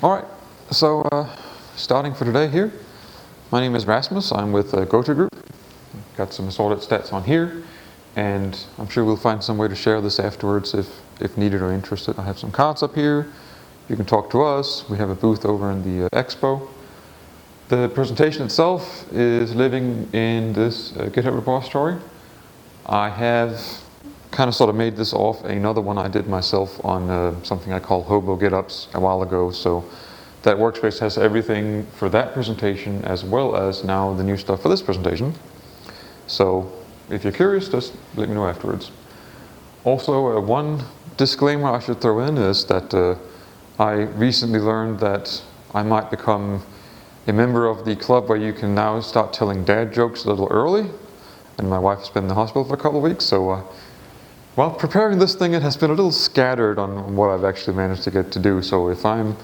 Alright, so starting for today here, my name is Rasmus, I'm with Go2Group. Got some assorted stats on here, and I'm sure we'll find some way to share this afterwards if needed or interested. I have some cards up here, you can talk to us, we have a booth over in the expo. The presentation itself is living in this GitHub repository. I have kind of sort of made this off another one I did myself on something I call Hobo GitUps a while ago. So that workspace has everything for that presentation as well as now the new stuff for this presentation. So if you're curious, just let me know afterwards. Also, one disclaimer I should throw in is that I recently learned that I might become a member of the club where you can now start telling dad jokes a little early. And my wife has been in the hospital for a couple of weeks, so while preparing this thing, it has been a little scattered on what I've actually managed to get to do. So if I'm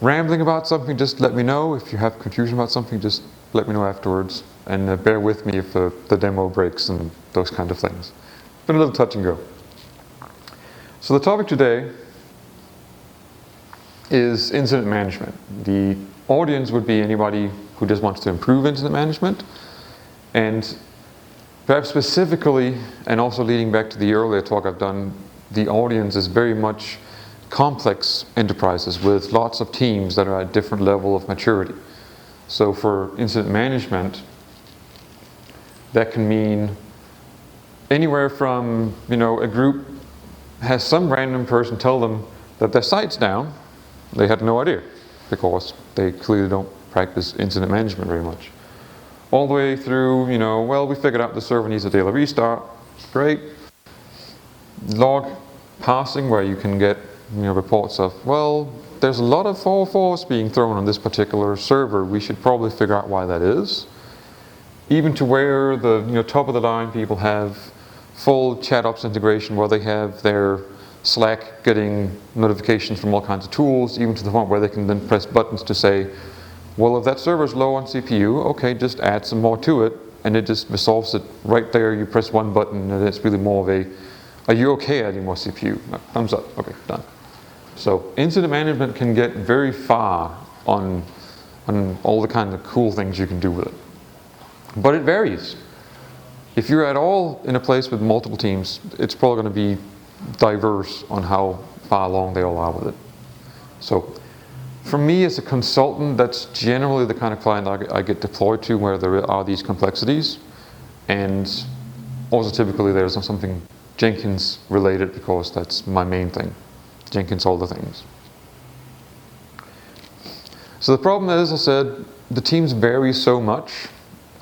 rambling about something, just let me know. If you have confusion about something, just let me know afterwards. And bear with me if the demo breaks and those kind of things. Been a little touch and go. So the topic today is incident management. The audience would be anybody who just wants to improve incident management. And perhaps specifically, and also leading back to the earlier talk I've done, the audience is very much complex enterprises with lots of teams that are at different level of maturity. So for incident management, that can mean anywhere from, a group has some random person tell them that their site's down. They had no idea because they clearly don't practice incident management very much. All the way through, well, we figured out the server needs a daily restart. Great. Log parsing, where you can get reports of, well, there's a lot of 404s being thrown on this particular server. We should probably figure out why that is. Even to where the top of the line people have full ChatOps integration, where they have their Slack getting notifications from all kinds of tools, even to the point where they can then press buttons to say, well, if that server is low on CPU, okay, just add some more to it, and it just resolves it right there. You press one button, and it's really more of a, are you okay adding more CPU? No, thumbs up, okay, done. So incident management can get very far on all the kind of cool things you can do with it. But it varies. If you're at all in a place with multiple teams, it's probably going to be diverse on how far along they all are with it. So for me as a consultant, that's generally the kind of client I get deployed to where there are these complexities. And also typically there's something Jenkins related because that's my main thing. Jenkins all the things. So the problem is, as I said, the teams vary so much,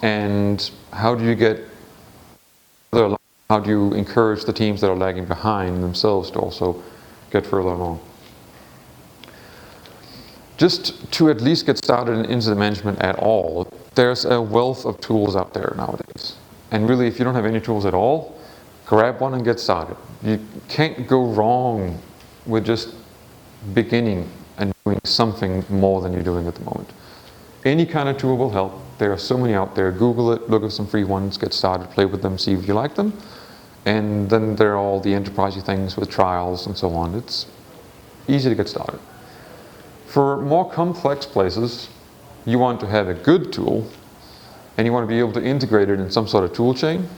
and how do you encourage the teams that are lagging behind themselves to also get further along? Just to at least get started in incident management at all, there's a wealth of tools out there nowadays. And really, if you don't have any tools at all, grab one and get started. You can't go wrong with just beginning and doing something more than you're doing at the moment. Any kind of tool will help. There are so many out there. Google it, look at some free ones, get started, play with them, see if you like them. And then there are all the enterprisey things with trials and so on. It's easy to get started. For more complex places, you want to have a good tool, and you want to be able to integrate it in some sort of tool chain.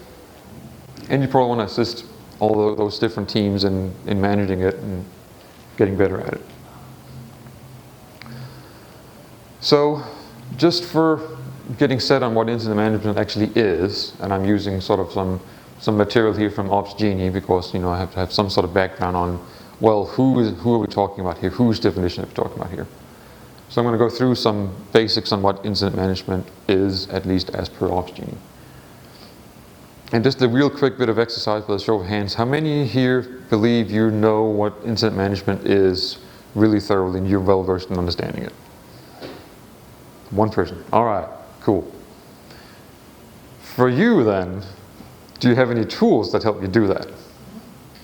And you probably want to assist all those different teams in managing it and getting better at it. So just for getting set on what incident management actually is, and I'm using sort of some material here from Ops Genie because I have to have some sort of background on, well, who are we talking about here? Whose definition are we talking about here? So I'm going to go through some basics on what incident management is, at least as per Ops Genie. And just a real quick bit of exercise with a show of hands. How many here believe you know what incident management is really thoroughly and you're well versed in understanding it? One person. All right, cool. For you then, do you have any tools that help you do that?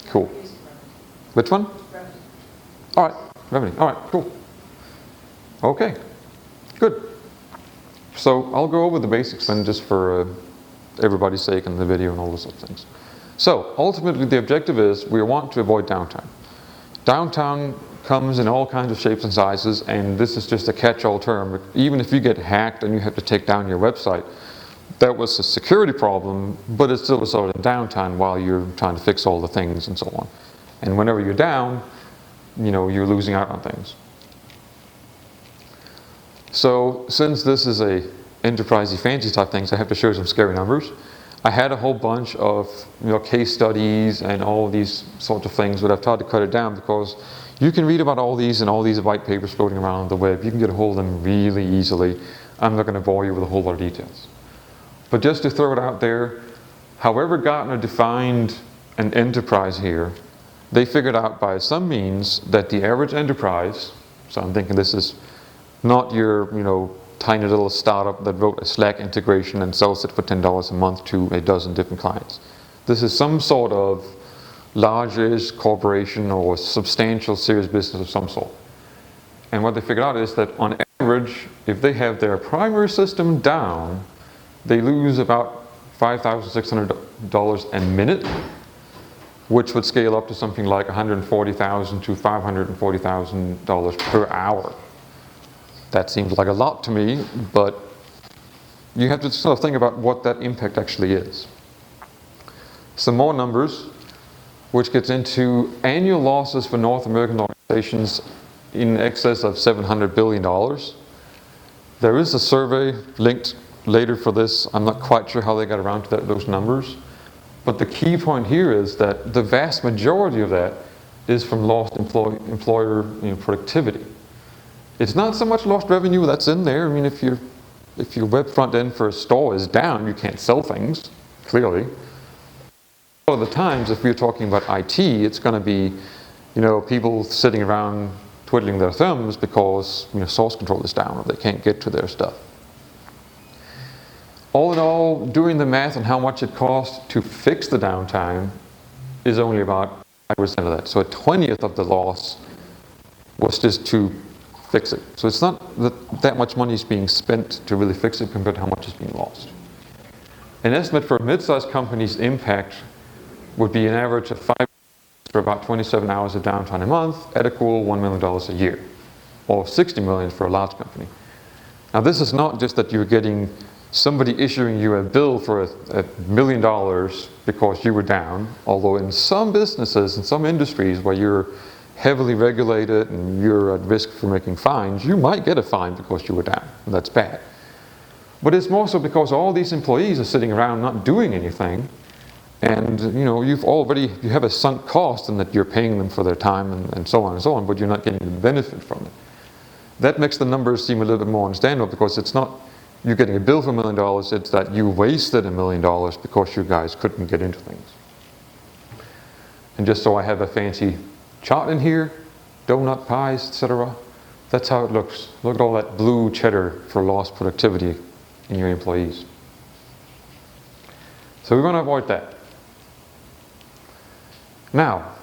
Cool. Which one? All right, Remedy. All right, cool. Okay, good. So I'll go over the basics then just for everybody's sake in the video and all those sorts of things. So ultimately the objective is we want to avoid downtime. Downtime comes in all kinds of shapes and sizes, and this is just a catch-all term. Even if you get hacked and you have to take down your website, that was a security problem, but it still resulted in downtime while you're trying to fix all the things and so on. And whenever you're down, you're losing out on things. So since this is a enterprisey fancy type things, I have to show some scary numbers. I had a whole bunch of case studies and all these sorts of things, but I've tried to cut it down because you can read about all these and all these white papers floating around on the web. You can get a hold of them really easily. I'm not going to bore you with a whole lot of details. But just to throw it out there, however Gartner defined an enterprise here, they figured out by some means that the average enterprise, so I'm thinking this is not your tiny little startup that wrote a Slack integration and sells it for $10 a month to a dozen different clients. This is some sort of large-ish corporation or substantial serious business of some sort. And what they figured out is that on average, if they have their primary system down, they lose about $5,600 a minute, which would scale up to something like $140,000 to $540,000 per hour. That seems like a lot to me, but you have to sort of think about what that impact actually is. Some more numbers, which gets into annual losses for North American organizations in excess of $700 billion. There is a survey linked later for this. I'm not quite sure how they got around to those numbers. But the key point here is that the vast majority of that is from lost employer productivity. It's not so much lost revenue that's in there. I mean, if your web front end for a store is down, you can't sell things, clearly. A lot of the times, if we're talking about IT, it's going to be, people sitting around twiddling their thumbs because source control is down or they can't get to their stuff. All in all, doing the math on how much it costs to fix the downtime is only about 5% of that. So a 20th of the loss was just to fix it. So it's not that much money is being spent to really fix it compared to how much is being lost. An estimate for a mid-sized company's impact would be an average of 5 for about 27 hours of downtime a month at a cool $1 million a year, or $60 million for a large company. Now this is not just that you're getting somebody issuing you a bill for $1 million because you were down, although in some businesses, in some industries where you're heavily regulated and you're at risk for making fines, you might get a fine because you were down, and that's bad. But it's more so because all these employees are sitting around not doing anything, and you have a sunk cost in that you're paying them for their time and so on, but you're not getting the benefit from it. That makes the numbers seem a little bit more understandable because it's not you're getting a bill for $1 million, it's that you wasted $1 million because you guys couldn't get into things. And just so I have a fancy chart in here, donut pies, etc. That's how it looks. Look at all that blue cheddar for lost productivity in your employees. So we want to avoid that. Now,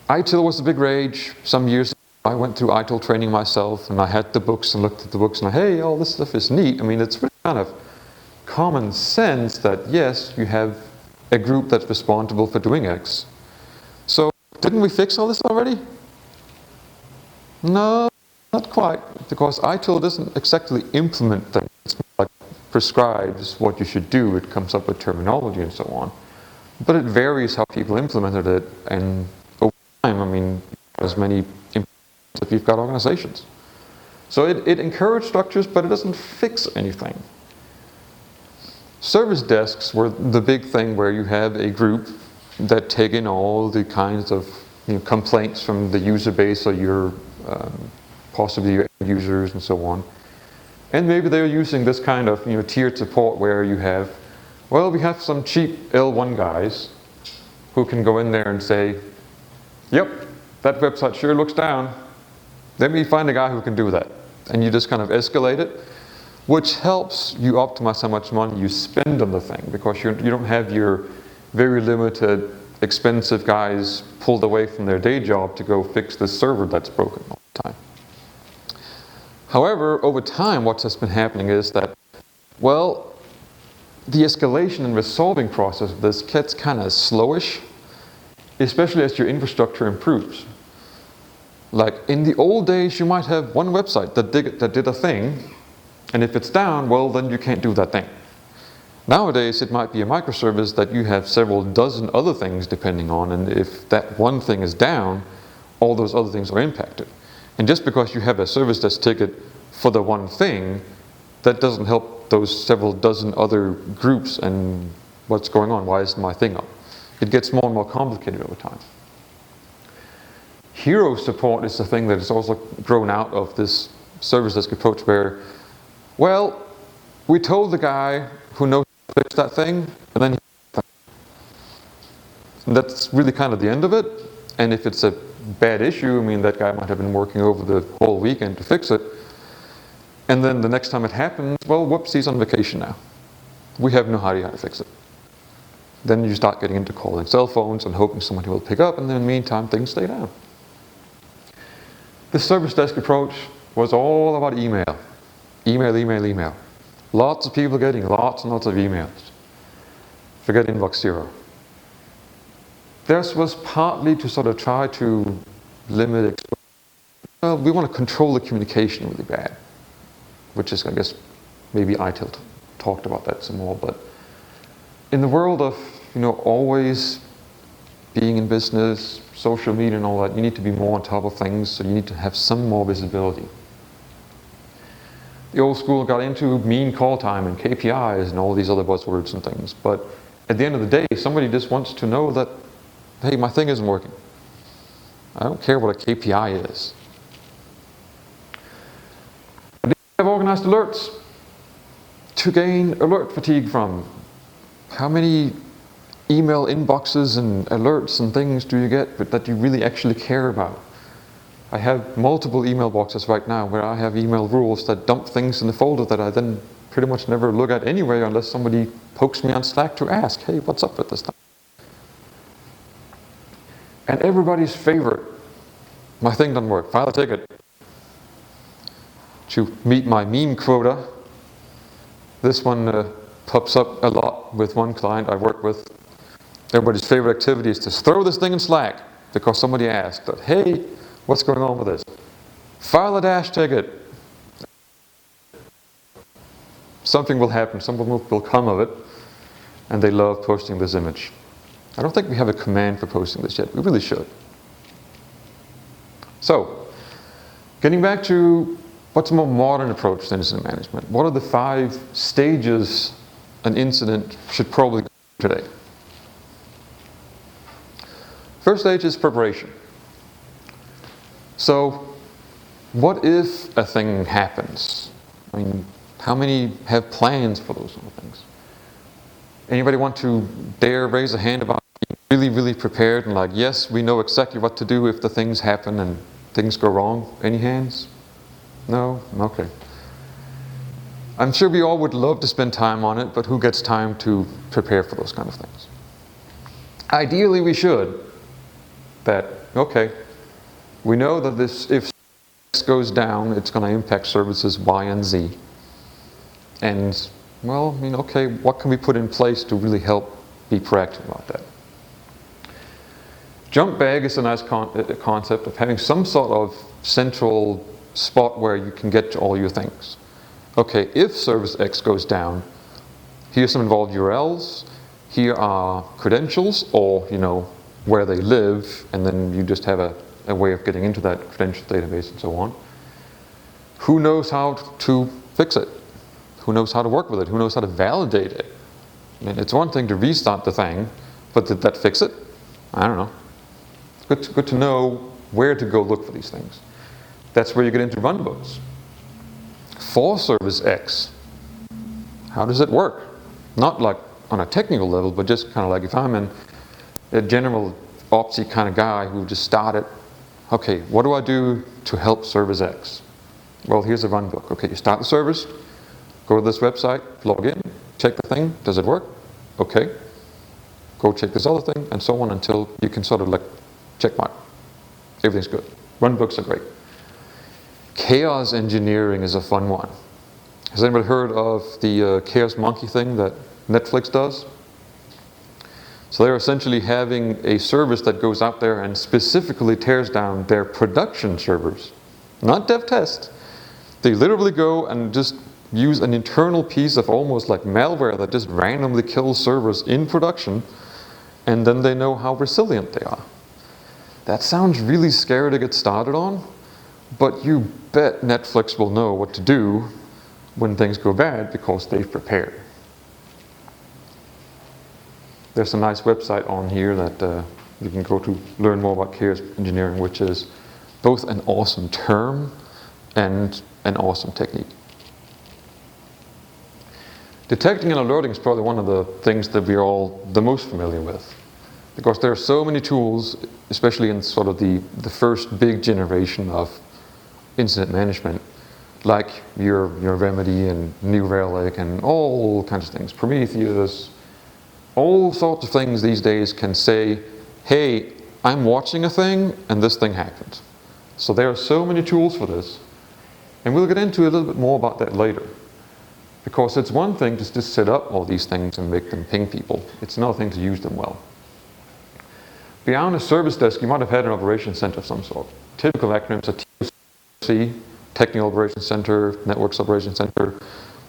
ITIL was the big rage some years ago. I went through ITIL training myself, and I had the books and looked at the books and hey, all this stuff is neat. I mean, it's really kind of common sense that yes, you have a group that's responsible for doing X. So didn't we fix all this already? No, not quite, because ITIL doesn't exactly implement things. It's like prescribes what you should do. It comes up with terminology and so on. But it varies how people implemented it, and over time, I mean, as many if you've got organizations. So it encouraged structures, but it doesn't fix anything. Service desks were the big thing where you have a group that take in all the kinds of complaints from the user base or your possibly your end users and so on. And maybe they're using this kind of tiered support where you have, well, we have some cheap L1 guys who can go in there and say, yep, that website sure looks down. Let me find a guy who can do that. And you just kind of escalate it, which helps you optimize how much money you spend on the thing, because you don't have your very limited, expensive guys pulled away from their day job to go fix the server that's broken all the time. However, over time, what has been happening is that, well, the escalation and resolving process of this gets kind of slowish, especially as your infrastructure improves. Like in the old days, you might have one website that did a thing, and if it's down, well, then you can't do that thing. Nowadays, it might be a microservice that you have several dozen other things depending on, and if that one thing is down, all those other things are impacted. And just because you have a service desk ticket for the one thing, that doesn't help those several dozen other groups and what's going on. Why isn't my thing up? It gets more and more complicated over time. Hero support is the thing that has also grown out of this service desk approach where, well, we told the guy who knows how to fix that thing, and then and that's really kind of the end of it. And if it's a bad issue, I mean, that guy might have been working over the whole weekend to fix it. And then the next time it happens, well, whoops, he's on vacation now. We have no idea how to fix it. Then you start getting into calling cell phones and hoping somebody will pick up, and then in the meantime, things stay down. The service desk approach was all about email. Email, email, email. Lots of people getting lots and lots of emails. Forget inbox zero. This was partly to sort of try to limit exposure. Well, we want to control the communication really bad, which is, I guess, maybe ITIL talked about that some more. But in the world of, always being in business, social media and all that, you need to be more on top of things, so you need to have some more visibility. The old school got into mean call time and KPIs and all these other buzzwords and things, but at the end of the day, somebody just wants to know that, hey, my thing isn't working. I don't care what a KPI is. I have organized alerts to gain alert fatigue from. How many email inboxes and alerts and things do you get that you really actually care about? I have multiple email boxes right now where I have email rules that dump things in the folder that I then pretty much never look at anyway unless somebody pokes me on Slack to ask, hey, what's up with this thing? And everybody's favorite, my thing doesn't work, file a ticket. To meet my meme quota, this one pops up a lot with one client I work with. Everybody's favorite activity is to throw this thing in Slack because somebody asked, hey, what's going on with this? File a dash ticket. Something will happen, something will come of it, and they love posting this image. I don't think we have a command for posting this yet. We really should. So, getting back to what's a more modern approach to incident management? What are the 5 stages an incident should probably go through today? First stage is preparation. So, what if a thing happens? I mean, how many have plans for those sort of things? Anybody want to dare raise a hand about being really, really prepared and like, yes, we know exactly what to do if the things happen and things go wrong? Any hands? No? Okay. I'm sure we all would love to spend time on it, but who gets time to prepare for those kind of things? Ideally, we should. That, okay, we know that this, if X goes down, it's going to impact services Y and Z. And, well, okay, what can we put in place to really help be proactive about that? Jump bag is a nice concept of having some sort of central spot where you can get to all your things. Okay, if service X goes down, here's some involved URLs, here are credentials, or, where they live, and then you just have a way of getting into that credential database and so on. Who knows how to fix it? Who knows how to work with it? Who knows how to validate it? I mean, it's one thing to restart the thing, but did that fix it? I don't know. It's good to know where to go look for these things. That's where you get into runbooks. For service X, how does it work? Not like on a technical level, but just kind of like if I'm a general opsy kind of guy who just started, okay, what do I do to help service X? Well, here's a runbook. Okay, you start the service, go to this website, log in, check the thing, does it work? Okay. Go check this other thing, and so on until you can sort of like check mark. Everything's good. Runbooks are great. Chaos engineering is a fun one. Has anybody heard of the Chaos Monkey thing that Netflix does? So they're essentially having a service that goes out there and specifically tears down their production servers, not dev test. They literally go and just use an internal piece of almost like malware that just randomly kills servers in production, and then they know how resilient they are. That sounds really scary to get started on, but you bet Netflix will know what to do when things go bad because they've prepared. There's a nice website on here that you can go to learn more about chaos engineering, which is both an awesome term and an awesome technique. Detecting and alerting is probably one of the things that we're all the most familiar with, because there are so many tools, especially in sort of the first big generation of incident management, like your Remedy and New Relic and all kinds of things, Prometheus, all sorts of things these days can say, hey, I'm watching a thing and this thing happened. So there are so many tools for this, and we'll get into a little bit more about that later. Because it's one thing to just set up all these things and make them ping people. It's another thing to use them well. Beyond a service desk, you might have had an operations center of some sort. Typical acronyms are TOC, Technical Operations Center, Networks Operations Center,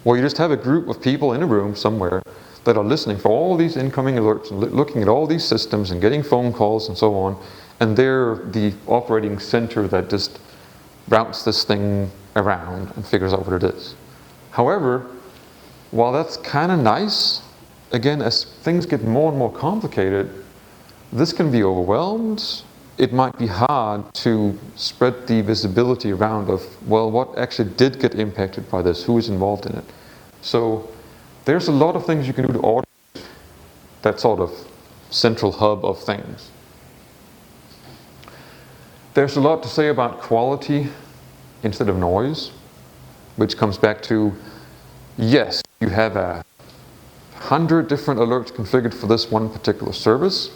where you just have a group of people in a room somewhere that are listening for all these incoming alerts and looking at all these systems and getting phone calls and so on. And they're the operating center that just routes this thing around and figures out what it is. However, while that's kind of nice, again, as things get more and more complicated, this can be overwhelmed. It might be hard to spread the visibility around of, well, what actually did get impacted by this? Who is involved in it? So there's a lot of things you can do to automate that sort of central hub of things. There's a lot to say about quality instead of noise, which comes back to, yes, you have 100 different alerts configured for this one particular service.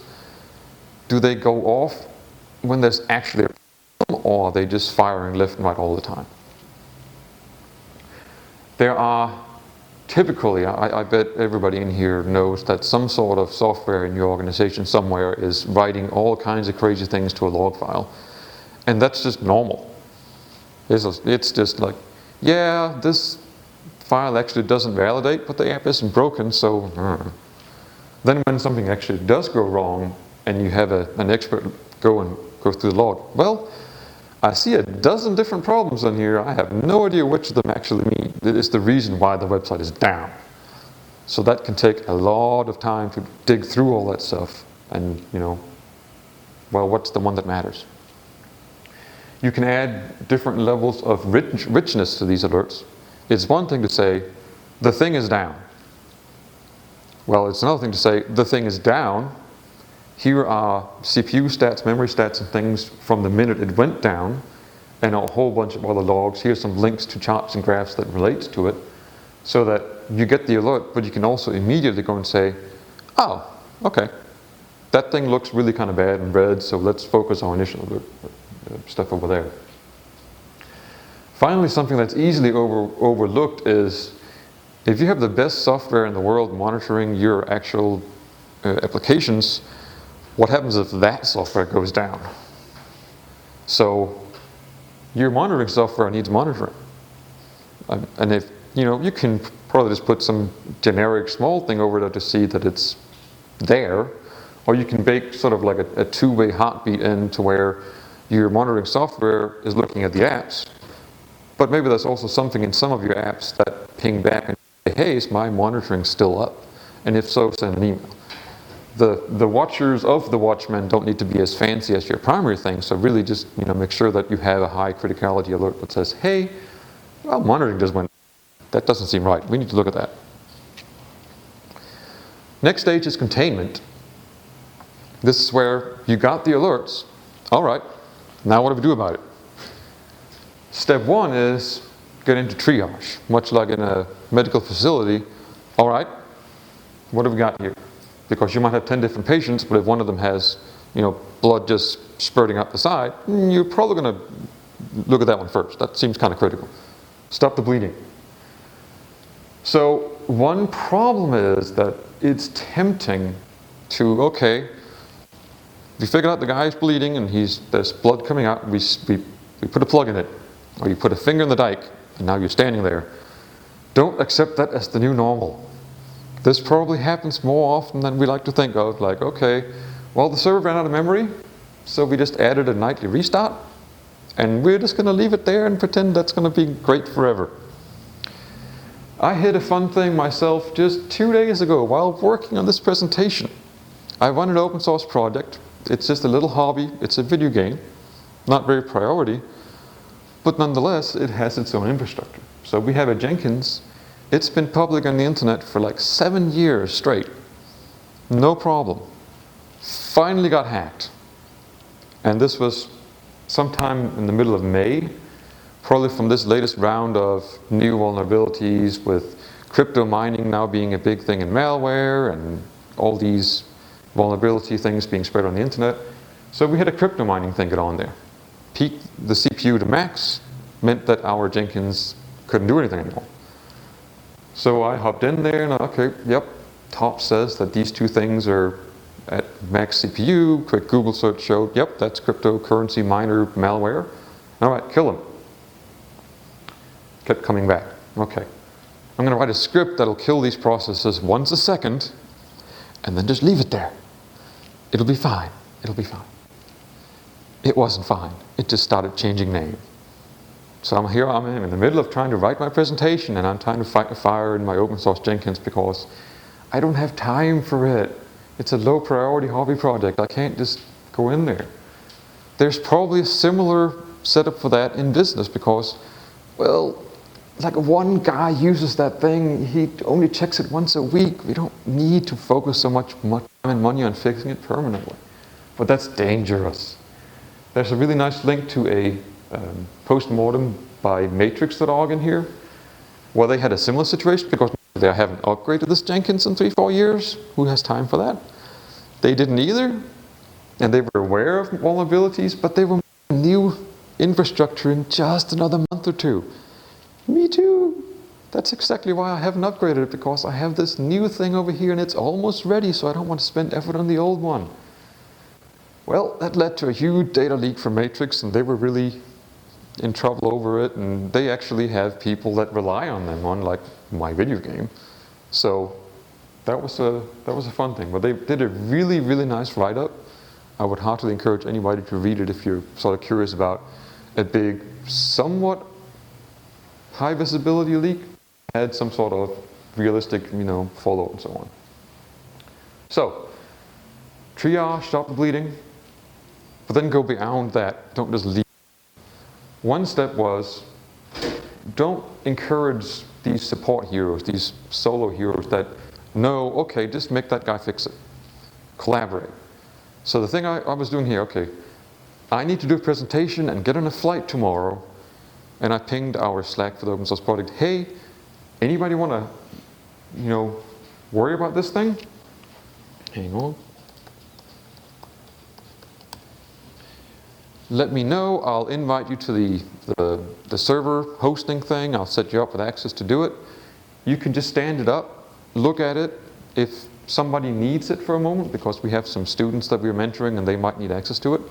Do they go off when there's actually a problem, or are they just firing left and right all the time? There are typically, I bet everybody in here knows that some sort of software in your organization somewhere is writing all kinds of crazy things to a log file. And that's just normal. It's just like, yeah, this file actually doesn't validate, but the app isn't broken, so Then when something actually does go wrong and you have an expert go through the log, well, I see a dozen different problems in here. I have no idea which of them actually mean. It is the reason why the website is down. So that can take a lot of time to dig through all that stuff and, well, what's the one that matters? You can add different levels of richness to these alerts. It's one thing to say, the thing is down. Well, it's another thing to say, the thing is down. Here are CPU stats, memory stats, and things from the minute it went down, and a whole bunch of other logs. Here's some links to charts and graphs that relate to it, so that you get the alert, but you can also immediately go and say, oh, okay, that thing looks really kind of bad and red, so let's focus on initial alert stuff over there. Finally, something that's easily overlooked is, if you have the best software in the world monitoring your actual applications, what happens if that software goes down? So your monitoring software needs monitoring. And if, you can probably just put some generic small thing over there to see that it's there, or you can bake sort of like a two-way heartbeat into where your monitoring software is looking at the apps, but maybe there's also something in some of your apps that ping back and say, hey, is my monitoring still up? And if so, send an email. The watchers of the watchmen don't need to be as fancy as your primary thing, so really just make sure that you have a high criticality alert that says, hey, well, monitoring just went, that doesn't seem right, we need to look at that. Next stage is containment. This is where you got the alerts, all right, now what do we do about it? Step one is get into triage, much like in a medical facility. All right, what have we got here? Because you might have 10 different patients, but if one of them has, blood just spurting out the side, you're probably going to look at that one first. That seems kind of critical. Stop the bleeding. So one problem is that it's tempting to, okay, we figured out the guy's bleeding and there's blood coming out, we put a plug in it, or you put a finger in the dike, and now you're standing there. Don't accept that as the new normal. This probably happens more often than we like to think of, like, okay, well, the server ran out of memory, so we just added a nightly restart, and we're just going to leave it there and pretend that's going to be great forever. I hit a fun thing myself just 2 days ago while working on this presentation. I run an open source project. It's just a little hobby. It's a video game, not very priority, but nonetheless, it has its own infrastructure. So we have a Jenkins. It's been public on the internet for like 7 years straight. No problem. Finally got hacked. And this was sometime in the middle of May, probably from this latest round of new vulnerabilities with crypto mining now being a big thing in malware and all these vulnerability things being spread on the internet. So we had a crypto mining thing get on there. Peaked the CPU to max, meant that our Jenkins couldn't do anything anymore. So I hopped in there and okay, yep, top says that these two things are at max CPU. Quick Google search showed, yep, that's cryptocurrency miner malware. All right, kill him. Kept coming back. Okay, I'm going to write a script that'll kill these processes once a second and then just leave it there. It'll be fine. It'll be fine. It wasn't fine. It just started changing name. So I'm in the middle of trying to write my presentation, and I'm trying to fight a fire in my open source Jenkins because I don't have time for it. It's a low priority hobby project. I can't just go in there. There's probably a similar setup for that in business because, well, like one guy uses that thing, he only checks it once a week. We don't need to focus so much time and money on fixing it permanently. But that's dangerous. There's a really nice link to a post-mortem by matrix.org in here, where they had a similar situation because they haven't upgraded this Jenkins in 3-4 years. Who has time for that? They didn't either, and they were aware of vulnerabilities, but they were new infrastructure in just another month or two. Me too. That's exactly why I haven't upgraded it, because I have this new thing over here and it's almost ready, so I don't want to spend effort on the old one. Well, that led to a huge data leak from Matrix, and they were really in trouble over it, and they actually have people that rely on them on like my video game. So that was a fun thing. But they did a really, really nice write-up. I would heartily encourage anybody to read it if you're sort of curious about a big, somewhat high visibility leak, had some sort of realistic, follow and so on. So, triage, stop the bleeding, but then go beyond that. Don't just leave. One step was, don't encourage these support heroes, these solo heroes that know, okay, just make that guy fix it. Collaborate. So the thing I was doing here, okay, I need to do a presentation and get on a flight tomorrow, and I pinged our Slack for the open source project, hey, anybody want to, worry about this thing? Hang on. Let me know. I'll invite you to the server hosting thing. I'll set you up with access to do it. You can just stand it up, look at it. If somebody needs it for a moment, because we have some students that we're mentoring and they might need access to it.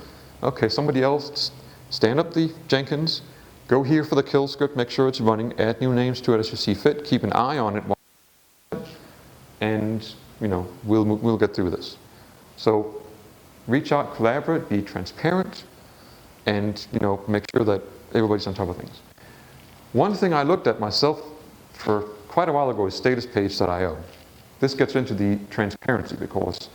Okay, somebody else, stand up the Jenkins, go here for the kill script, make sure it's running, add new names to it as you see fit, keep an eye on it, and we'll get through this. So reach out, collaborate, be transparent, and make sure that everybody's on top of things. One thing I looked at myself for quite a while ago is statuspage.io. This gets into the transparency because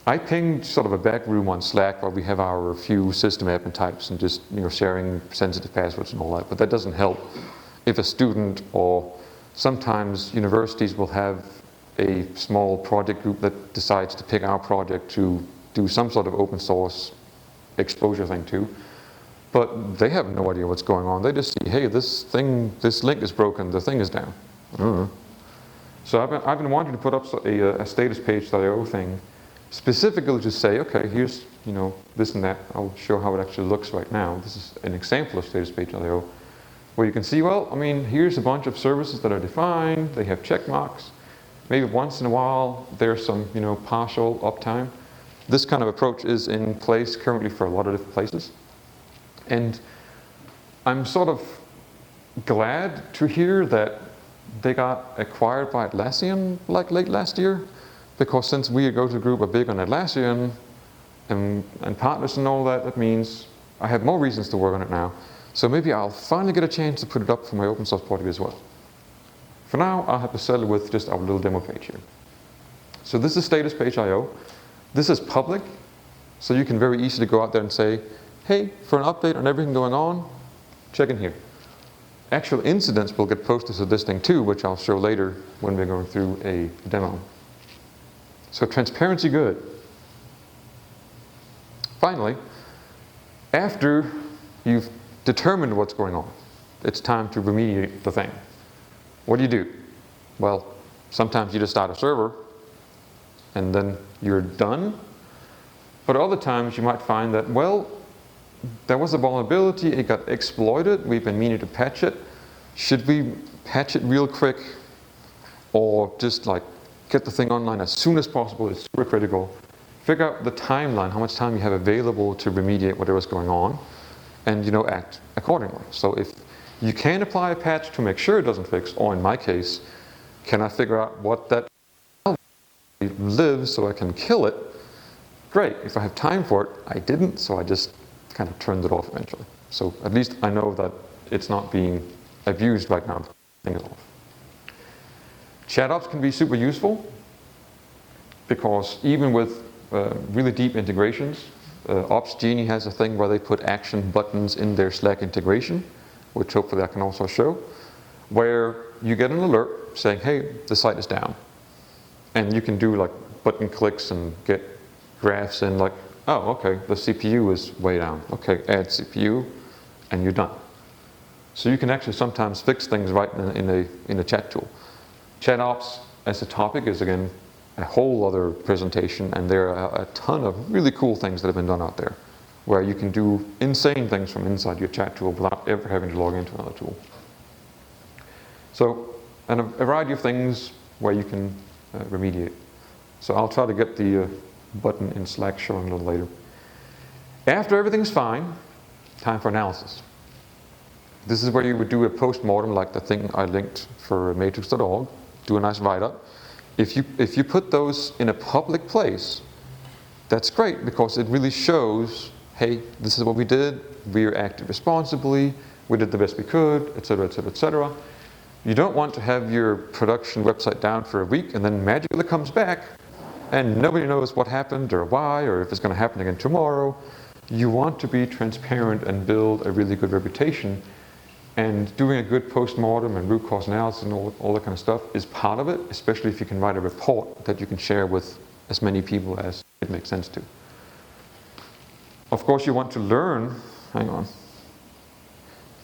I pinged sort of a back room on Slack where we have our few system admin types and just sharing sensitive passwords and all that, but that doesn't help if a student, or sometimes universities will have a small project group that decides to pick our project to do some sort of open source exposure thing to. But they have no idea what's going on. They just see, hey, this link is broken, the thing is down. So I've been wanting to put up a statuspage.io thing, specifically to say, okay, here's this and that. I'll show how it actually looks right now. This is an example of statuspage.io, where you can see, well, here's a bunch of services that are defined. They have check marks. Maybe once in a while there's some partial uptime. This kind of approach is in place currently for a lot of different places. And I'm sort of glad to hear that they got acquired by Atlassian like late last year, because since we at Go2Group are big on Atlassian and partners and all that, that means I have more reasons to work on it now. So maybe I'll finally get a chance to put it up for my open source project as well. For now, I'll have to settle with just our little demo page here. So this is status page IO. This is public, so you can very easily go out there and say, hey, for an update on everything going on, check in here. Actual incidents will get posted to this thing too, which I'll show later when we're going through a demo. So transparency good. Finally, after you've determined what's going on, it's time to remediate the thing. What do? Well, sometimes you just start a server and then you're done. But other times you might find that, well, there was a vulnerability, it got exploited, we've been meaning to patch it. Should we patch it real quick, or just like get the thing online as soon as possible? It's super critical. Figure out the timeline, how much time you have available to remediate whatever's going on, and act accordingly. So if you can apply a patch to make sure it doesn't fix, or in my case, can I figure out what that lives so I can kill it? Great. If I have time for it, I didn't, so I just kind of turned it off eventually. So at least I know that it's not being abused right now. Thing is off. Chat ops can be super useful, because even with really deep integrations, Ops Genie has a thing where they put action buttons in their Slack integration, which hopefully I can also show, where you get an alert saying, hey, the site is down. And you can do like button clicks and get graphs in like, oh, okay, the CPU is way down. Okay, add CPU, and you're done. So you can actually sometimes fix things right in a chat tool. Chat ops as a topic is, again, a whole other presentation, and there are a ton of really cool things that have been done out there, where you can do insane things from inside your chat tool without ever having to log into another tool. So, and a variety of things where you can remediate. So I'll try to get the button in Slack showing a little later. After everything's fine, time for analysis. This is where you would do a post-mortem, like the thing I linked for matrix.org, do a nice write-up. If you put those in a public place, that's great, because it really shows, hey, this is what we did, we acted responsibly, we did the best we could, etc., etc., etc. You don't want to have your production website down for a week and then magically it comes back and nobody knows what happened or why, or if it's going to happen again tomorrow. You want to be transparent and build a really good reputation, and doing a good post-mortem and root cause analysis and all that kind of stuff is part of it, especially if you can write a report that you can share with as many people as it makes sense to. Of course you want to learn, Of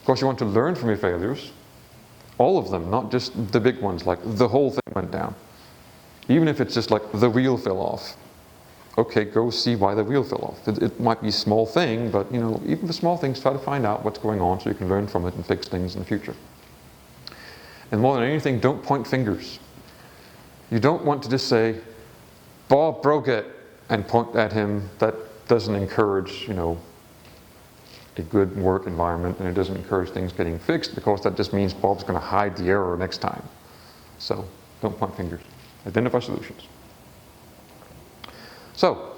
course you want to learn from your failures. All of them, not just the big ones, like the whole thing went down. Even if it's just like the wheel fell off. Okay, go see why the wheel fell off. It might be a small thing, but even for small things, try to find out what's going on so you can learn from it and fix things in the future. And more than anything, don't point fingers. You don't want to just say, Bob broke it, and point at him. That doesn't encourage, a good work environment, and it doesn't encourage things getting fixed, because that just means Bob's going to hide the error next time. So don't point fingers. Identify solutions. So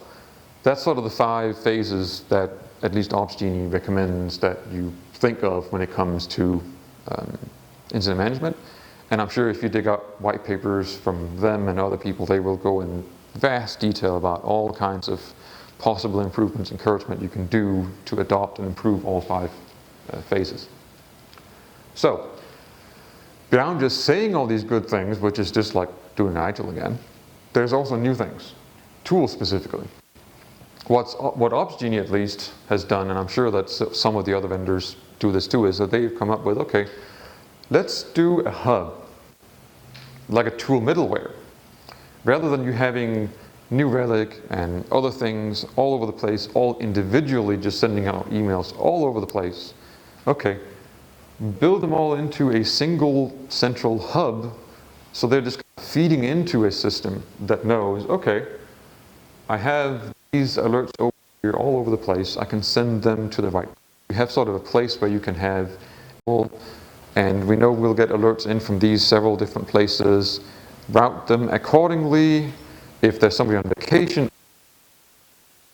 that's sort of the 5 phases that at least Ops Genie recommends that you think of when it comes to incident management. And I'm sure if you dig up white papers from them and other people, they will go in vast detail about all kinds of possible improvements, encouragement you can do to adopt and improve all 5 phases. So, beyond just saying all these good things, which is just like doing Agile again, there's also new things, tools specifically. What Ops Genie at least has done, and I'm sure that some of the other vendors do this too, is that they've come up with, okay, let's do a hub, like a tool middleware. Rather than you having New Relic and other things all over the place, all individually just sending out emails all over the place. Okay, build them all into a single central hub, so they're just feeding into a system that knows, okay, I have these alerts over here all over the place. I can send them to the right. We have sort of a place where you can have, and we know we'll get alerts in from these several different places, route them accordingly. If there's somebody on vacation,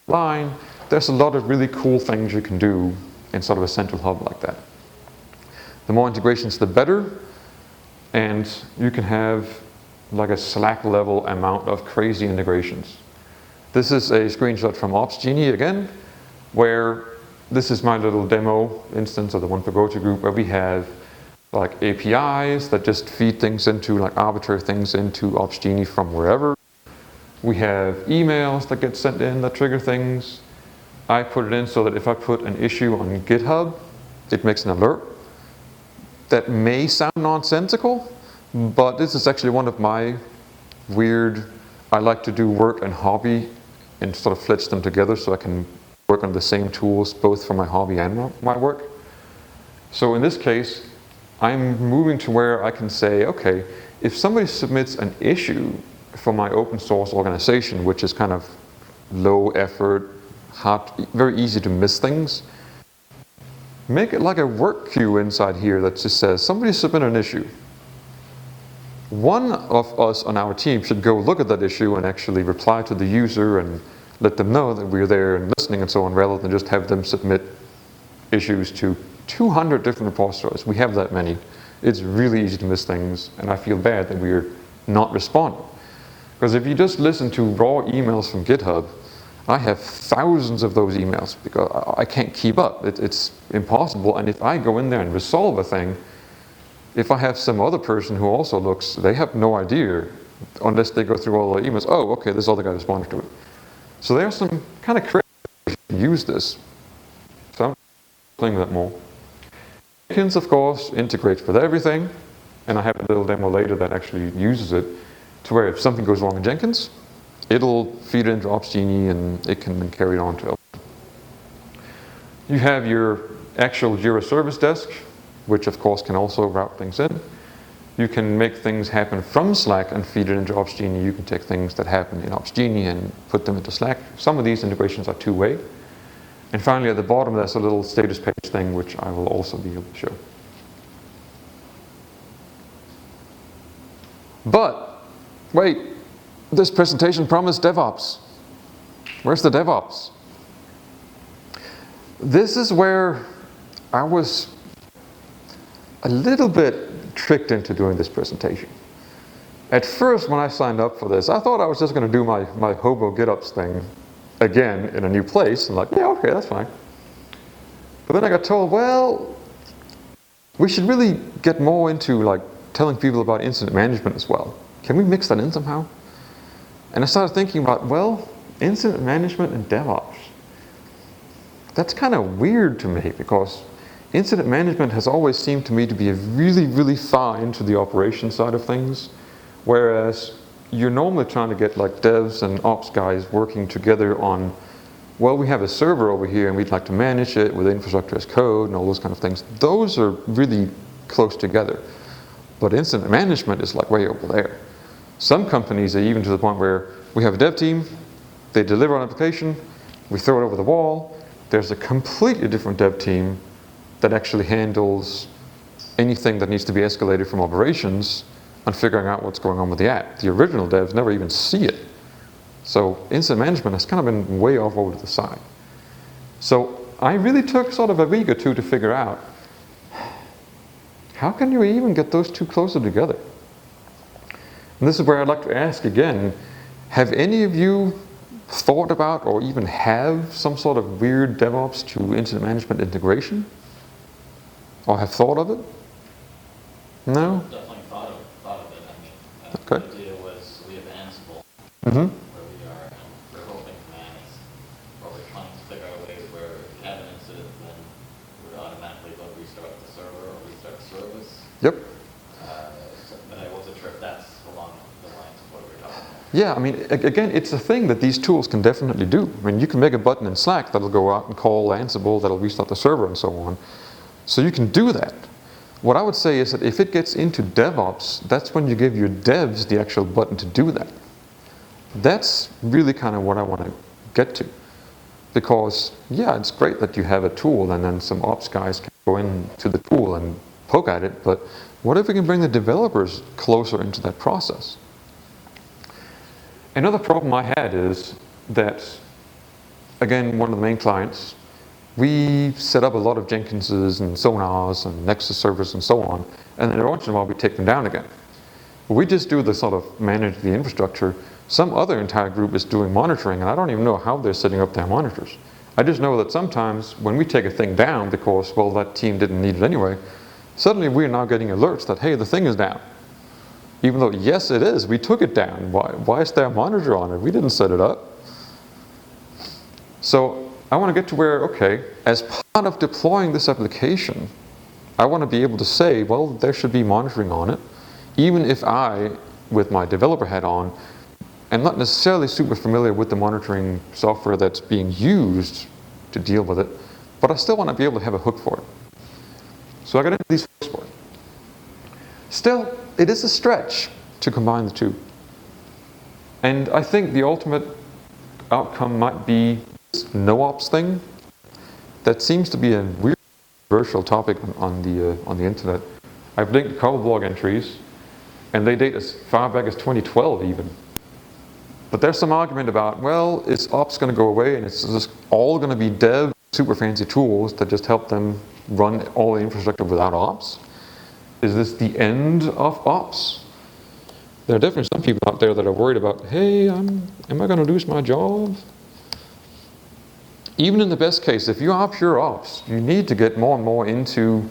line, there's a lot of really cool things you can do in sort of a central hub like that. The more integrations, the better, and you can have like a Slack level amount of crazy integrations. This is a screenshot from OpsGenie again, where this is my little demo instance of the one for Go2Group, where we have like APIs that just feed things into, like arbitrary things into OpsGenie from wherever. We have emails that get sent in that trigger things. I put it in so that if I put an issue on GitHub, it makes an alert. That may sound nonsensical, but this is actually one of my weird, I like to do work and hobby and sort of flitch them together so I can work on the same tools both for my hobby and my work. So in this case, I'm moving to where I can say, okay, if somebody submits an issue for my open source organization, which is kind of low effort, hard, very easy to miss things, make it like a work queue inside here that just says, somebody submit an issue. One of us on our team should go look at that issue and actually reply to the user and let them know that we're there and listening and so on, rather than just have them submit issues to 200 different repositories. We have that many. It's really easy to miss things, and I feel bad that we're not responding. Because if you just listen to raw emails from GitHub, I have thousands of those emails because I can't keep up. It's impossible. And if I go in there and resolve a thing, if I have some other person who also looks, they have no idea unless they go through all the emails. Oh, okay, this other guy responded to it. So there's some kind of creative ways to use this. So I'm playing with that more. Jenkins, of course, integrates with everything. And I have a little demo later that actually uses it to where if something goes wrong in Jenkins, it'll feed into OpsGenie and it can then carry it on to elsewhere. You have your actual Jira service desk, which of course can also route things in. You can make things happen from Slack and feed it into OpsGenie. You can take things that happen in OpsGenie and put them into Slack. Some of these integrations are two-way. And finally at the bottom there's a little status page thing which I will also be able to show. But wait, this presentation promised DevOps. Where's the DevOps? This is where I was a little bit tricked into doing this presentation. At first, when I signed up for this, I thought I was just going to do my hobo GitOps thing again in a new place. I'm like, yeah, okay, that's fine. But then I got told, well, we should really get more into like telling people about incident management as well. Can we mix that in somehow? And I started thinking about, well, incident management and DevOps. That's kind of weird to me because incident management has always seemed to me to be a really, really far into the operations side of things, whereas you're normally trying to get like devs and ops guys working together on, well, we have a server over here and we'd like to manage it with infrastructure as code and all those kind of things. Those are really close together. But incident management is like way over there. Some companies are even to the point where we have a dev team, they deliver an application, we throw it over the wall, there's a completely different dev team that actually handles anything that needs to be escalated from operations and figuring out what's going on with the app. The original devs never even see it. So incident management has kind of been way off over to the side. So I really took sort of a week or two to figure out, how can you even get those two closer together? And this is where I'd like to ask again, have any of you thought about or even have some sort of weird DevOps to incident management integration? Or have thought of it? No? Definitely thought of it. I mean, okay. The idea was we have Ansible Mm-hmm. where we are, and we're hoping commands, or we're trying to figure out ways where if you have an incident, then we would automatically go restart the server or restart the service. Yep. But I wasn't sure if that's along the lines of what we're talking about. Yeah, I mean, again, it's a thing that these tools can definitely do. I mean, you can make a button in Slack that'll go out and call Ansible, that'll restart the server and so on. So you can do that. What I would say is that if it gets into DevOps, that's when you give your devs the actual button to do that. That's really kind of what I want to get to. Because, yeah, it's great that you have a tool and then some ops guys can go into the tool and poke at it, but what if we can bring the developers closer into that process? Another problem I had is that, again, one of the main clients, we set up a lot of Jenkinses and Sonars and Nexus servers and so on, and then every once in a while we take them down again. We just do the sort of manage the infrastructure. Some other entire group is doing monitoring, and I don't even know how they're setting up their monitors. I just know that sometimes when we take a thing down because, well, that team didn't need it anyway, suddenly we're now getting alerts that, hey, the thing is down. Even though, yes, it is, we took it down. Why is there a monitor on it? We didn't set it up. So I want to get to where, okay, as part of deploying this application, I want to be able to say, well, there should be monitoring on it, even if I, with my developer hat on, am not necessarily super familiar with the monitoring software that's being used to deal with it, but I still want to be able to have a hook for it. So I got into these hooks for it. Still, it is a stretch to combine the two. And I think the ultimate outcome might be this no-ops thing. That seems to be a weird controversial topic on the internet. I've linked a couple blog entries, and they date as far back as 2012 even. But there's some argument about, well, is ops going to go away and it's just all going to be dev, super fancy tools that just help them run all the infrastructure without ops? Is this the end of ops? There are definitely some people out there that are worried about, hey, am I going to lose my job? Even in the best case, if you are pure ops, you need to get more and more into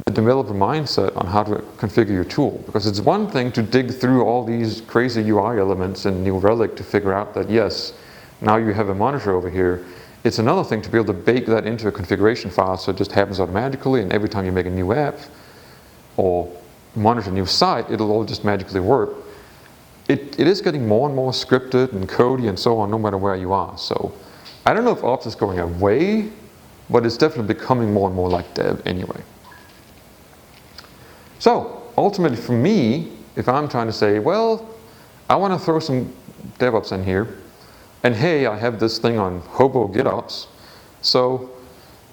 the developer mindset on how to configure your tool. Because it's one thing to dig through all these crazy UI elements in New Relic to figure out that, yes, now you have a monitor over here. It's another thing to be able to bake that into a configuration file so it just happens automatically, and every time you make a new app or monitor a new site, it'll all just magically work. It is getting more and more scripted and codey and so on, no matter where you are. So I don't know if ops is going away, but it's definitely becoming more and more like dev anyway. So ultimately for me, if I'm trying to say, well, I want to throw some DevOps in here, and hey, I have this thing on Hobo GitOps, so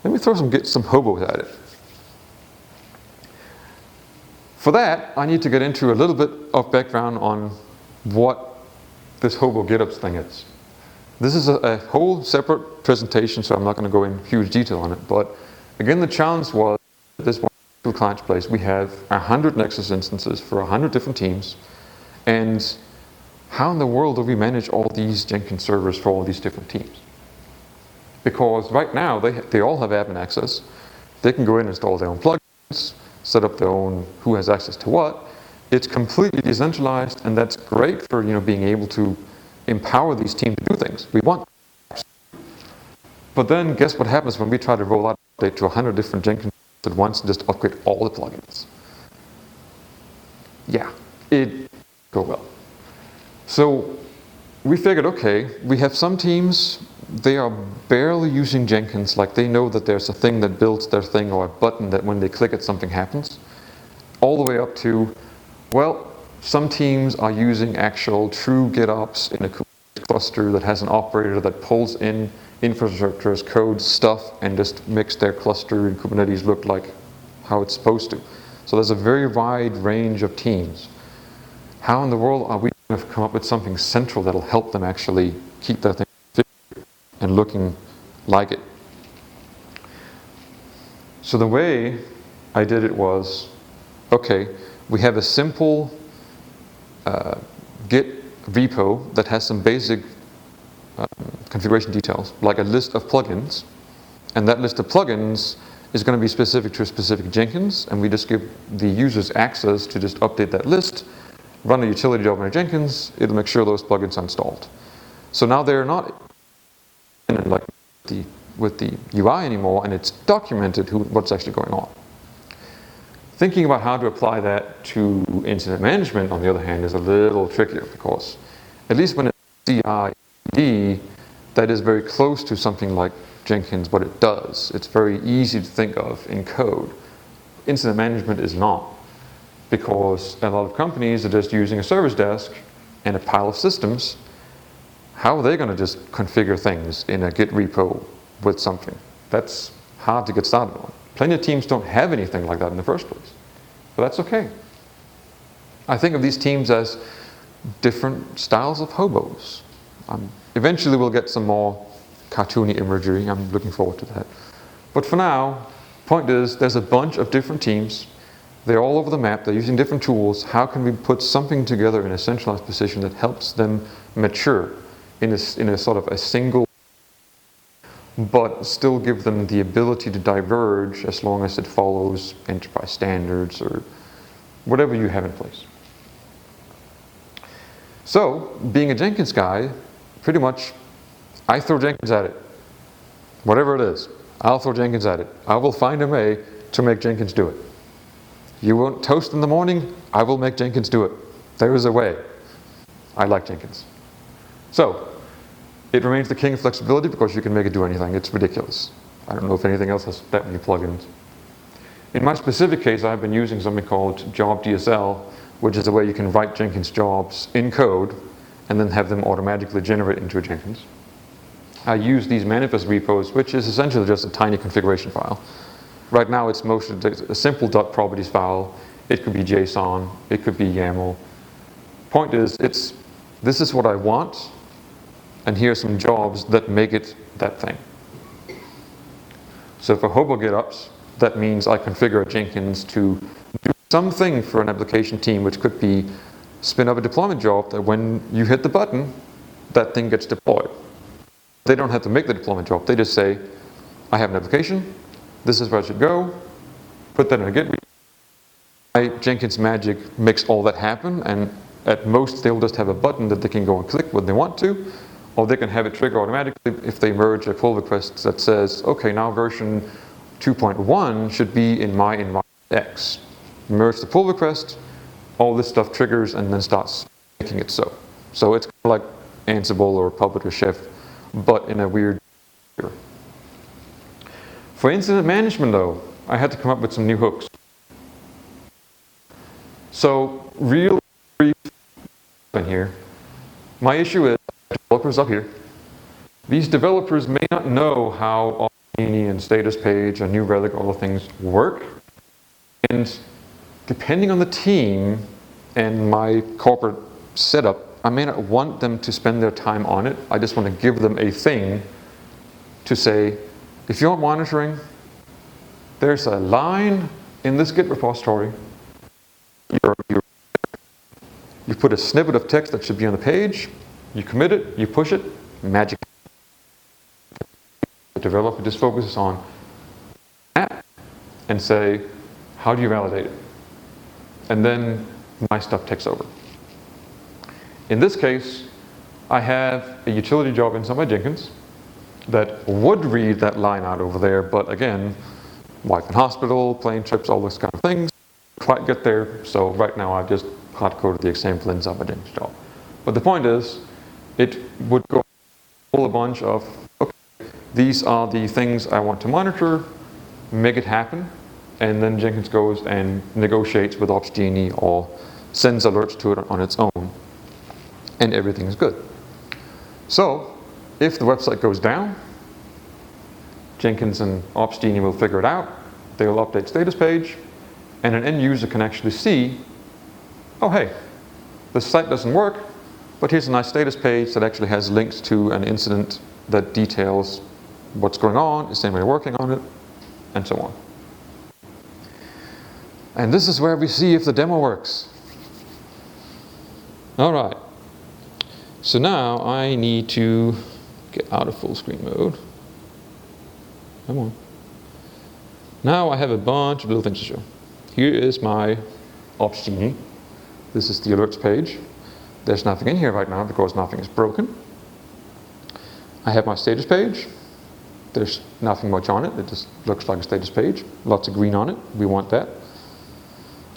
let me throw some hobos at it. For that, I need to get into a little bit of background on what this Hobo GitOps thing is. This is a whole separate presentation, so I'm not going to go in huge detail on it, but again, the challenge was at this client's place, we have 100 Nexus instances for 100 different teams, and how in the world do we manage all these Jenkins servers for all these different teams? Because right now, they all have admin access. They can go in and install their own plugins, set up their own who has access to what. It's completely decentralized, and that's great for being able to empower these teams to do things. We want. But then guess what happens when we try to roll out an update to 100 different Jenkins at once and just upgrade all the plugins? Yeah, it go well. So we figured, okay, we have some teams, they are barely using Jenkins, like they know that there's a thing that builds their thing or a button that when they click it, something happens. All the way up to, well, some teams are using actual true GitOps in a Kubernetes cluster that has an operator that pulls in infrastructure as code stuff and just makes their cluster in Kubernetes look like how it's supposed to. So there's a very wide range of teams. How in the world are we going to come up with something central that'll help them actually keep that thing figured and looking like it? So the way I did it was, okay, we have a simple Git repo that has some basic configuration details, like a list of plugins, and that list of plugins is going to be specific to a specific Jenkins, and we just give the users access to just update that list, run a utility job in a Jenkins, it'll make sure those plugins are installed. So now they're not like with the UI anymore, and it's documented what's actually going on. Thinking about how to apply that to incident management, on the other hand, is a little trickier because, at least when it's CI/CD, that is very close to something like Jenkins, what it does. It's very easy to think of in code. incident management is not. Because a lot of companies are just using a service desk and a pile of systems. How are they going to just configure things in a Git repo with something? That's hard to get started on. Plenty of teams don't have anything like that in the first place. But that's okay. I think of these teams as different styles of hobos. Eventually we'll get some more cartoony imagery. I'm looking forward to that. But for now, point is, there's a bunch of different teams. They're all over the map. They're using different tools. How can we put something together in a centralized position that helps them mature in a sort of a single, but still give them the ability to diverge as long as it follows enterprise standards or whatever you have in place. So, being a Jenkins guy, pretty much I throw Jenkins at it. Whatever it is, I'll throw Jenkins at it. I will find a way to make Jenkins do it. You want toast in the morning? I will make Jenkins do it. There is a way. I like Jenkins. So, it remains the king of flexibility because you can make it do anything. It's ridiculous. I don't know if anything else has that many plugins. In my specific case, I've been using something called Job DSL, which is a way you can write Jenkins jobs in code and then have them automatically generate into a Jenkins. I use these manifest repos, which is essentially just a tiny configuration file. Right now it's mostly a simple .properties file. It could be JSON, it could be YAML. Point is, this is what I want, and here's some jobs that make it that thing. So for hobo GitOps, that means I configure a Jenkins to do something for an application team, which could be spin up a deployment job that when you hit the button, that thing gets deployed. They don't have to make the deployment job. They just say, I have an application, this is where it should go, put that in a Git repo. My Jenkins magic makes all that happen, and at most they'll just have a button that they can go and click when they want to, or they can have it trigger automatically if they merge a pull request that says, okay, now version 2.1 should be in my environment X. Merge the pull request, all this stuff triggers and then starts making it so. So it's kind of like Ansible or Publisher Chef, but in a weird way. For incident management though, I had to come up with some new hooks. So real brief in here, my issue is developers up here. These developers may not know how Opsgenie and status page and New Relic, all the things work. And depending on the team and my corporate setup, I may not want them to spend their time on it. I just want to give them a thing to say, if you're monitoring, there's a line in this Git repository. You put a snippet of text that should be on the page, you commit it, you push it, magic. The developer just focuses on that and say, how do you validate it? And then my stuff takes over. In this case, I have a utility job inside my Jenkins that would read that line out over there, but again, wife in hospital, plane trips, all those kind of things, quite get there, so right now I just hard-coded the example inside my Jenkins job. But the point is, it would go a bunch of, okay, these are the things I want to monitor, make it happen, and then Jenkins goes and negotiates with Opsgenie or sends alerts to it on its own, and everything is good. So, if the website goes down, Jenkins and Opsgenie will figure it out, they will update status page, and an end user can actually see, oh hey, the site doesn't work, but here's a nice status page that actually has links to an incident that details what's going on, is anybody working on it, and so on. And this is where we see if the demo works. All right. So now I need to get out of full screen mode. Come on. Now I have a bunch of little things to show. Here is my Opsgenie. This is the alerts page. There's nothing in here right now because nothing is broken. I have my status page. There's nothing much on it. It just looks like a status page. Lots of green on it. We want that.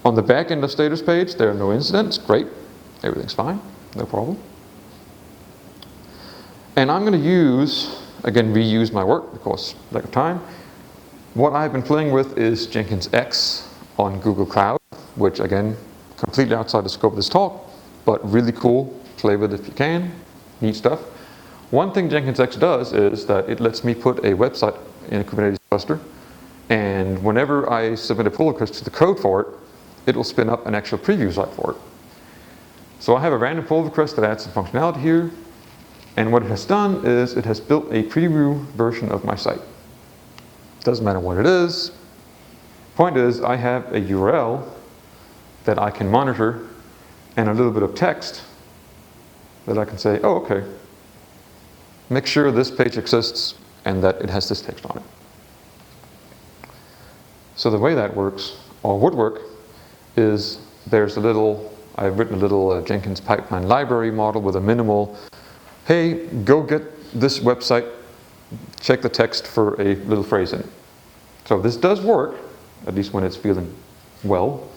On the back end of status page, there are no incidents. Great. Everything's fine. No problem. And I'm going to use, again, reuse my work because lack of time. What I've been playing with is Jenkins X. on Google Cloud, which again, completely outside the scope of this talk, but really cool. Play with it if you can. Neat stuff. One thing Jenkins X does is that it lets me put a website in a Kubernetes cluster, and whenever I submit a pull request to the code for it, it will spin up an actual preview site for it. So I have a random pull request that adds some functionality here, and what it has done is it has built a preview version of my site. Doesn't matter what it is. Point is, I have a URL that I can monitor and a little bit of text that I can say, oh, okay, make sure this page exists and that it has this text on it. So the way that works, or would work, is there's a little, I've written a little Jenkins pipeline library model with a minimal, hey, go get this website, check the text for a little phrase in it. So this does work, at least when it's feeling well.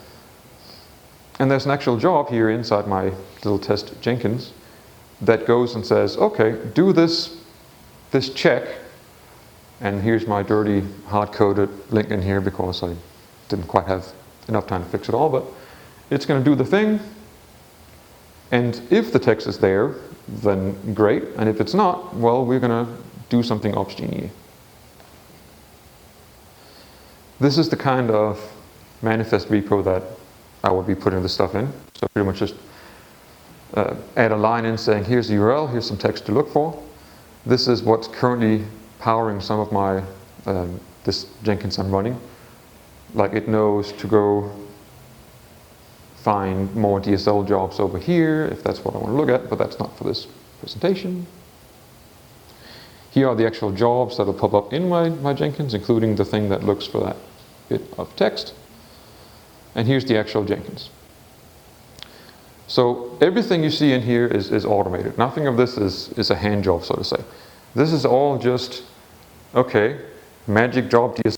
And there's an actual job here inside my little test Jenkins that goes and says, okay, do this check, and here's my dirty hard-coded link in here because I didn't quite have enough time to fix it all, but it's going to do the thing, and if the text is there, then great, and if it's not, well, we're going to do something ops genie. This is the kind of manifest repo that I would be putting this stuff in. So pretty much just add a line in saying, here's the URL, here's some text to look for. This is what's currently powering some of my, this Jenkins I'm running. Like it knows to go find more DSL jobs over here, if that's what I want to look at, but that's not for this presentation. Here are the actual jobs that will pop up in my Jenkins, including the thing that looks for that bit of text. And here's the actual Jenkins. So everything you see in here is automated. Nothing of this is a hand job, so to say. This is all just, okay, magic job DSL,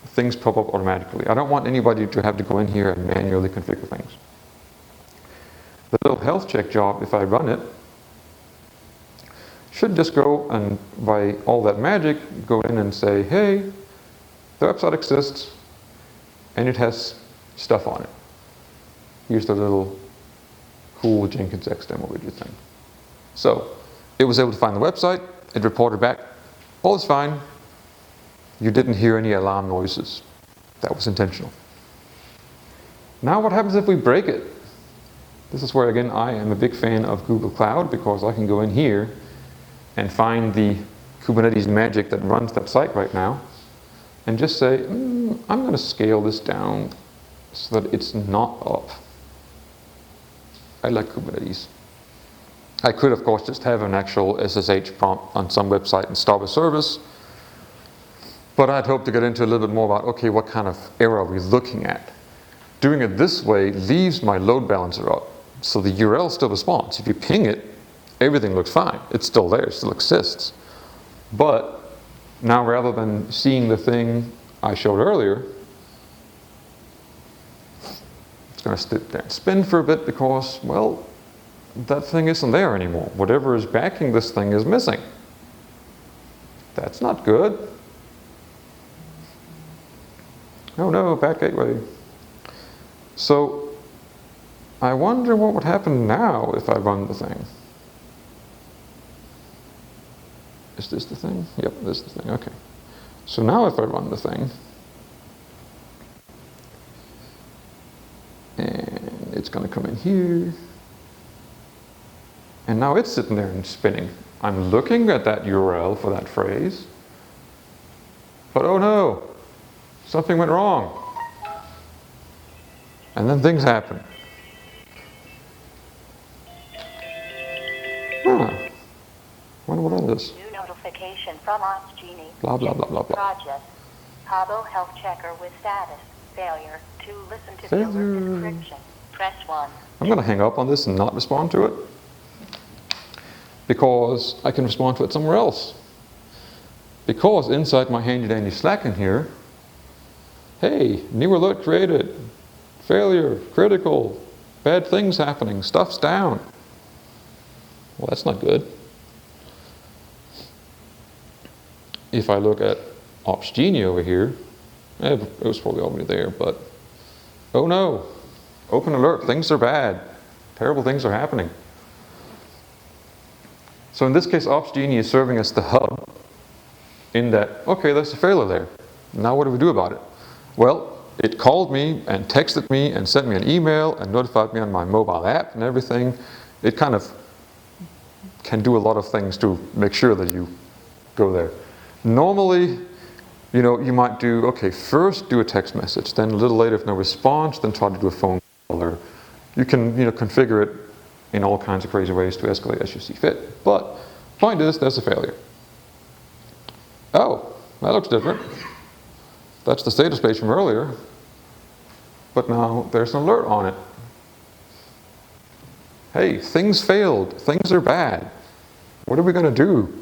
things pop up automatically. I don't want anybody to have to go in here and manually configure things. The little health check job, if I run it, should just go and, by all that magic, go in and say, hey, the website exists, and it has stuff on it. Here's the little cool Jenkins X demo widget thing. So it was able to find the website, it reported back, all is fine, you didn't hear any alarm noises. That was intentional. Now what happens if we break it? This is where, again, I am a big fan of Google Cloud, because I can go in here and find the Kubernetes magic that runs that site right now, and just say, I'm going to scale this down so that it's not up. I like Kubernetes. I could, of course, just have an actual SSH prompt on some website and start a service, but I'd hope to get into a little bit more about, okay, what kind of error are we looking at? Doing it this way leaves my load balancer up, so the URL still responds. If you ping it, everything looks fine. It's still there, it still exists. But now, rather than seeing the thing I showed earlier, it's going to sit there and spin for a bit because, well, that thing isn't there anymore. Whatever is backing this thing is missing. That's not good. Oh no, bad gateway. So I wonder what would happen now if I run the thing. Is this the thing? Yep, this is the thing. Okay. So now if I run the thing, and it's going to come in here, and now it's sitting there and spinning. I'm looking at that URL for that phrase, but oh no, something went wrong. And then things happen. Huh. Wonder what that is. New notification from Ops Genie. Blah, blah, blah, blah, blah. Project. Cabo Health Checker with status. Failure. To listen to Failure. the alert description. Press 1. I'm going to hang up on this and not respond to it, because I can respond to it somewhere else. Because inside my handy dandy Slack in here, hey, new alert created, failure, critical, bad things happening, stuff's down. Well, that's not good. If I look at Ops Genie over here, It was probably already there, but oh no, open alert, things are bad. Terrible things are happening. So in this case, OpsGenie is serving as the hub in that, okay, there's a failure there. Now what do we do about it? Well, it called me and texted me and sent me an email and notified me on my mobile app and everything. It kind of can do a lot of things to make sure that you go there. Normally, you might do, okay, first do a text message, then a little later if no response, then try to do a phone call. Or you can, configure it in all kinds of crazy ways to escalate as you see fit. But point is, there's a failure. Oh, that looks different. That's the status page from earlier. But now there's an alert on it. Hey, things failed. Things are bad. What are we going to do?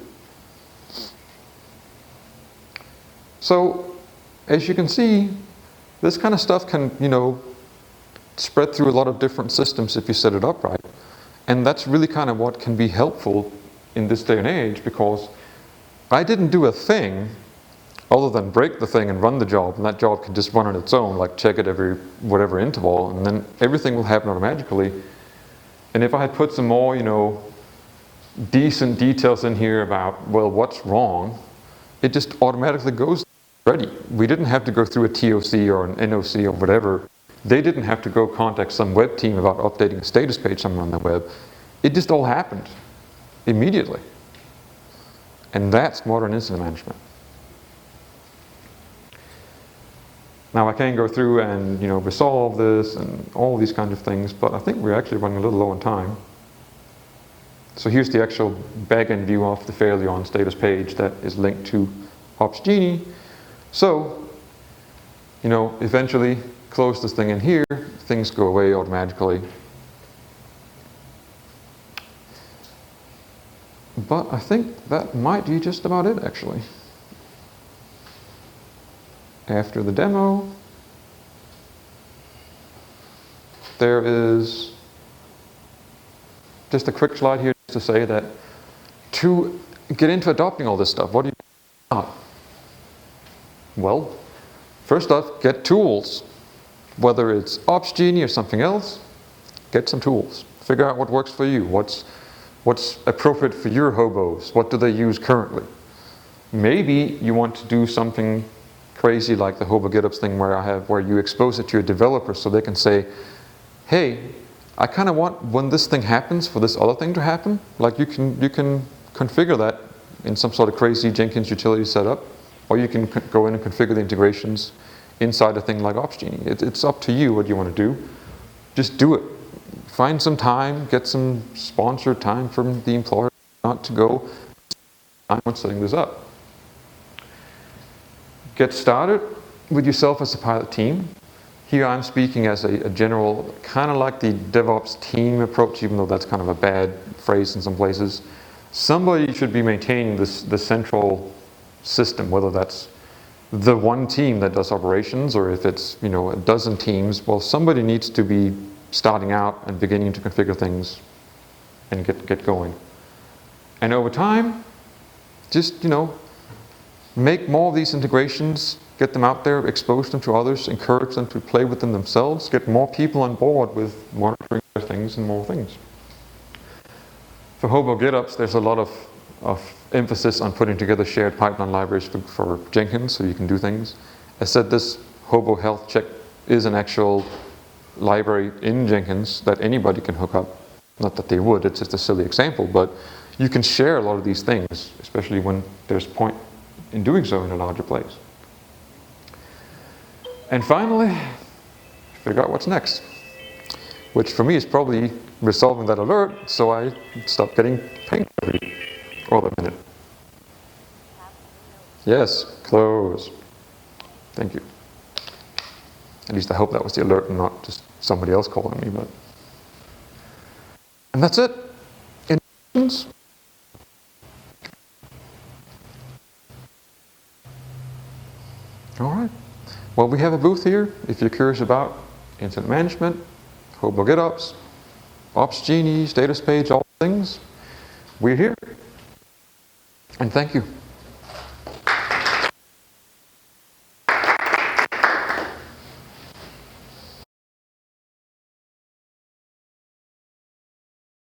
So, as you can see, this kind of stuff can, spread through a lot of different systems if you set it up right. And that's really kind of what can be helpful in this day and age, because I didn't do a thing other than break the thing and run the job, and that job can just run on its own, like check it every whatever interval, and then everything will happen automatically. And if I had put some more, decent details in here about, well, what's wrong, it just automatically goes ready. We didn't have to go through a TOC or an NOC or whatever. They didn't have to go contact some web team about updating a status page somewhere on the web. It just all happened immediately. And that's modern incident management. Now I can go through and resolve this and all these kinds of things, but I think we're actually running a little low on time. So here's the actual back-end view of the failure on status page that is linked to OpsGenie. So, eventually close this thing in here, things go away automatically. But I think that might be just about it actually. After the demo, there is just a quick slide here to say that to get into adopting all this stuff, what do you do? Well, first off, get tools. Whether it's OpsGenie or something else, get some tools. Figure out what works for you. What's appropriate for your hobos? What do they use currently? Maybe you want to do something crazy like the Hobo GitOps thing where you expose it to your developers so they can say, hey, I kind of want when this thing happens for this other thing to happen. Like you can configure that in some sort of crazy Jenkins utility setup, or you can go in and configure the integrations inside a thing like OpsGenie. It's up to you what you want to do. Just do it. Find some time, get some sponsored time from the employer not to go time on setting this up. Get started with yourself as a pilot team. Here I'm speaking as a general, kind of like the DevOps team approach, even though that's kind of a bad phrase in some places. Somebody should be maintaining the central system, whether that's the one team that does operations or if it's a dozen teams. Well, somebody needs to be starting out and beginning to configure things and get going. And over time, just make more of these integrations, get them out there, expose them to others, encourage them to play with them themselves, get more people on board with monitoring things and more things. For Hobo GitOps, there's a lot of emphasis on putting together shared pipeline libraries for Jenkins so you can do things. As said, this Hobo Health Check is an actual library in Jenkins that anybody can hook up. Not that they would, it's just a silly example, but you can share a lot of these things, especially when there's point in doing so in a larger place. And finally, figure out what's next, which for me is probably resolving that alert so I stop getting pinged every other minute. Yes, close. Thank you. At least I hope that was the alert and not just somebody else calling me. And that's it. Any questions? All right. Well, we have a booth here if you're curious about incident management, Hobo GitOps, OpsGenie, status page, all things. We're here. And thank you.